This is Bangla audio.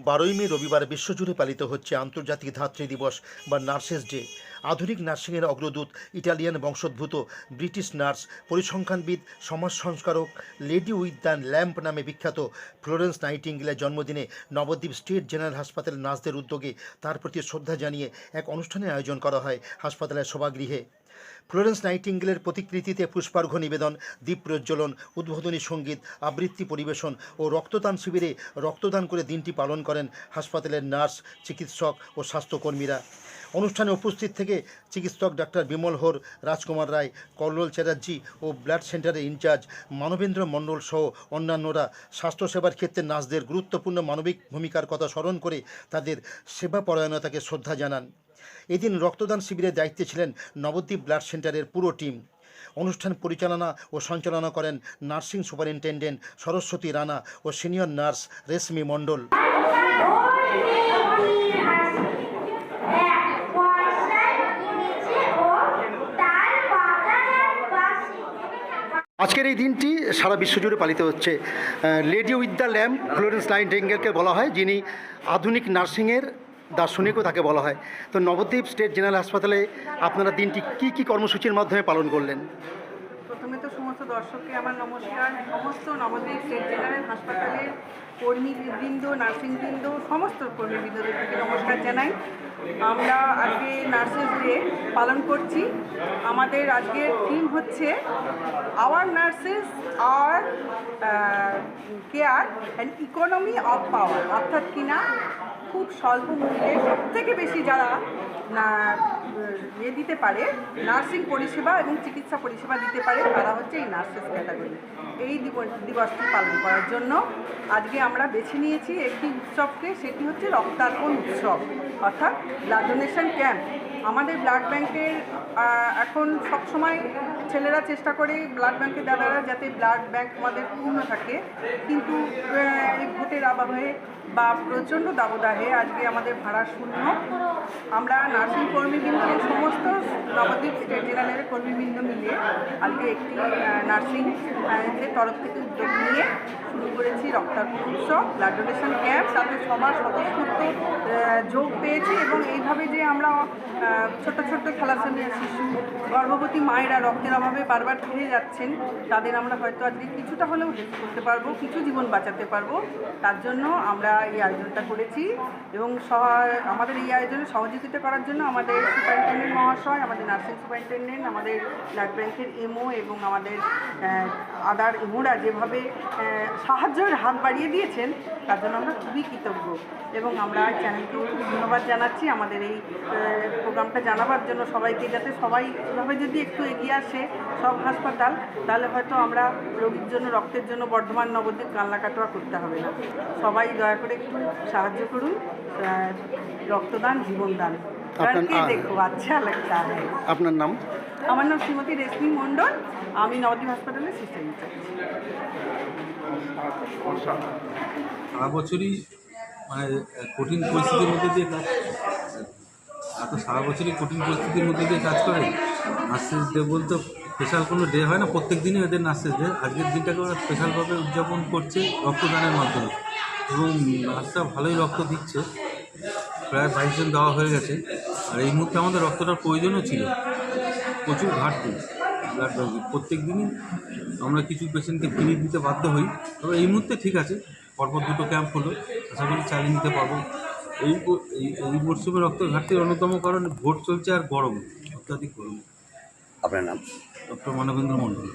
12ই মে রবিবার বিশ্বজুড়ে পালিত হচ্ছে আন্তর্জাতিক ধাত্রী দিবস বা নার্সেস ডে। আধুনিক নার্সিংয়ের অগ্রদূত ইটালিয়ান বংশোদ্ভূত ব্রিটিশ নার্স, পরিসংখ্যানবিদ, সমাজ সংস্কারক, লেডি উইথ দ্য ল্যাম্প নামে বিখ্যাত ফ্লোরেন্স নাইটিঙ্গেলের জন্মদিনে নবদ্বীপ স্টেট জেনারেল হাসপাতালের নার্সদের উদ্যোগে তার প্রতি শ্রদ্ধা জানিয়ে এক অনুষ্ঠানের আয়োজন করা হয় হাসপাতালের সভাগৃহে। ফ্লোরেন্স নাইটিঙ্গেলের প্রতিকৃতিতে পুষ্পার্ঘ্য নিবেদন, দীপ প্রজ্বলন, উদ্বোধনী সঙ্গীত, আবৃত্তি পরিবেশন ও রক্তদান শিবিরে রক্তদান করে দিনটি পালন করেন হাসপাতালের নার্স, চিকিৎসক ও স্বাস্থ্যকর্মীরা। অনুষ্ঠানে উপস্থিত থেকে চিকিৎসক ডাক্তার বিমল হোর, রাজকুমার রায়, কল্লোল চ্যাটার্জি ও ব্লাড সেন্টারের ইনচার্জ মানবেন্দ্র মণ্ডল সহ অন্যান্যরা স্বাস্থ্যসেবার ক্ষেত্রে নার্সদের গুরুত্বপূর্ণ মানবিক ভূমিকার কথা স্মরণ করে তাদের সেবা পরায়ণতাকে শ্রদ্ধা জানান। এদিন রক্তদান শিবিরের দায়িত্বে ছিলেন নবদ্বীপ ব্লাড সেন্টারের পুরো টিম। অনুষ্ঠান পরিচালনা ও সঞ্চালনা করেন নার্সিং সুপারিনটেন্ডেন্ট সরস্বতী রানা ও সিনিয়র নার্স রেশমি মণ্ডল। আজকের এই দিনটি সারা বিশ্বজুড়ে পালিত হচ্ছে। Lady with the lamp Florence নাইটিঙ্গেলকে বলা হয়, যিনি আধুনিক নার্সিংয়ের দার্শনিকও তাকে বলা হয়। তো নবদ্বীপ স্টেট জেনারেল হাসপাতালে আপনারা দিনটি কী কর্মসূচির মাধ্যমে পালন করলেন? প্রথমে তো সমস্ত দর্শককে আমার নমস্কার। সমস্ত নবদ্বীপ স্টেট জেনারেল হাসপাতালের কর্মীবৃন্দ, নার্সিংবৃন্দ, সমস্ত কর্মীবৃন্দদেরকে নমস্কার জানাই। আমরা আজকে নার্সেস ডে পালন করছি। আমাদের আজকের থিম হচ্ছে আওয়ার নার্সেস আর care and economy of power, অর্থাৎ কিনা খুব স্বল্প মূল্যে সবথেকে বেশি যারা দিতে পারে, নার্সিং পরিষেবা এবং চিকিৎসা পরিষেবা দিতে পারে, তারা হচ্ছে এই নার্সেস ক্যাটাগরি। এই দিবসটি পালন করার জন্য আজকে আমরা বেছে নিয়েছি একটি উৎসবকে, সেটি হচ্ছে রক্তার্পণ উৎসব, অর্থাৎ ব্লাড ডোনেশন ক্যাম্প। আমাদের ব্লাড ব্যাংকের এখন সবসময় ছেলেরা চেষ্টা করে ব্লাড ব্যাংকের দাদারা যাতে ব্লাড ব্যাংক আমাদের পূর্ণ থাকে, কিন্তু এই ভোটের অভাবে বা প্রচণ্ড দাবদাহে আজকে আমাদের ভাড়া শূন্য। আমরা নার্সিং কর্মীবৃন্দ এবং সমস্ত নবদ্বীপ স্টেট জেনারেলের কর্মীবৃন্দ মিলে আজকে একটি নার্সিং এর তরফ থেকে উদ্যোগ নিয়ে শুরু করেছি রক্তার্পণ উৎসব, ব্লাড ডোনেশন ক্যাম্প। তাতে সবার স্বতঃস্ফূর্ত যোগ পেয়েছি এবং এইভাবে যে আমরা ছোট্ট ছোট্ট খেলাধুলার শিশু, গর্ভবতী মায়েরা রক্তের অভাবে বারবার ফিরে যাচ্ছেন, তাদের আমরা হয়তো আজকে কিছুটা হলেও হেল্প করতে পারবো, কিছু জীবন বাঁচাতে পারবো। তার জন্য আমরা এই আয়োজনটা করেছি এবং আমাদের এই আয়োজনে সহযোগিতা করার জন্য আমাদের সুপারিনটেন্ডেন্ট মহাশয়, আমাদের নার্সিং সুপারিনটেন্ডেন্ট, আমাদের ব্লাড ব্যাংকের এমও এবং আমাদের আদার এমওরা যেভাবে সাহায্যের হাত বাড়িয়ে দিয়েছেন, তার জন্য আমরা খুবই কৃতজ্ঞ এবং আমরা চ্যানেলকেও খুব ধন্যবাদ জানাচ্ছি আমাদের এই প্রোগ্রামটা জানাবার জন্য সবাইকে, যাতে সবাই এভাবে যদি একটু এগিয়ে আসে সব হাসপাতাল, তাহলে হয়তো আমরা রোগীর জন্য, রক্তের জন্য বর্ধমান নবদ্বীপ কান্নাকাটোয়া করতে হবে না। সবাই দয়া করে একটু সাহায্য করুন। রক্তদান জীবনদান, দেখো আচ্ছা লাগতা হ্যায়। আপনার নাম? আমার নাম শ্রীমতী রেশমি মণ্ডল, আমি নবদ্বীপ হাসপাতালের সিস্টার ইনচার্জ। সারা বছরই মানে কঠিন পরিস্থিতির মধ্যে দিয়ে সারা বছরই কঠিন পরিস্থিতির মধ্যে দিয়ে কাজ করে। নার্সেস ডে বলতে স্পেশাল কোনো ডে হয় না, প্রত্যেক দিনই এদের নার্সেস ডে। আজকের দিনটাকে ওরা স্পেশালভাবে উদযাপন করছে রক্তদানের মাধ্যমে এবং নার্সরা ভালোই রক্ত দিচ্ছে, প্রায় 22 জন দেওয়া হয়ে গেছে। আর এই মুহূর্তে আমাদের রক্তটার প্রয়োজনও ছিল, প্রচুর ঘাটতি ব্লাড ব্যাংকে। প্রত্যেক দিনই আমরা কিছু পেশেন্টকে ফিরিয়ে দিতে বাধ্য হই, তবে এই মুহূর্তে ঠিক আছে। পরপর 2টো ক্যাম্প হলো, আশা করি চালিয়ে নিতে পারবো। এই মরশুমে রক্ত ঘাটতির অন্যতম কারণ ভোট চলছে আর গরম, অত্যাধিক গরম। আপনার নাম? ডক্টর মানবেন্দ্র মণ্ডল।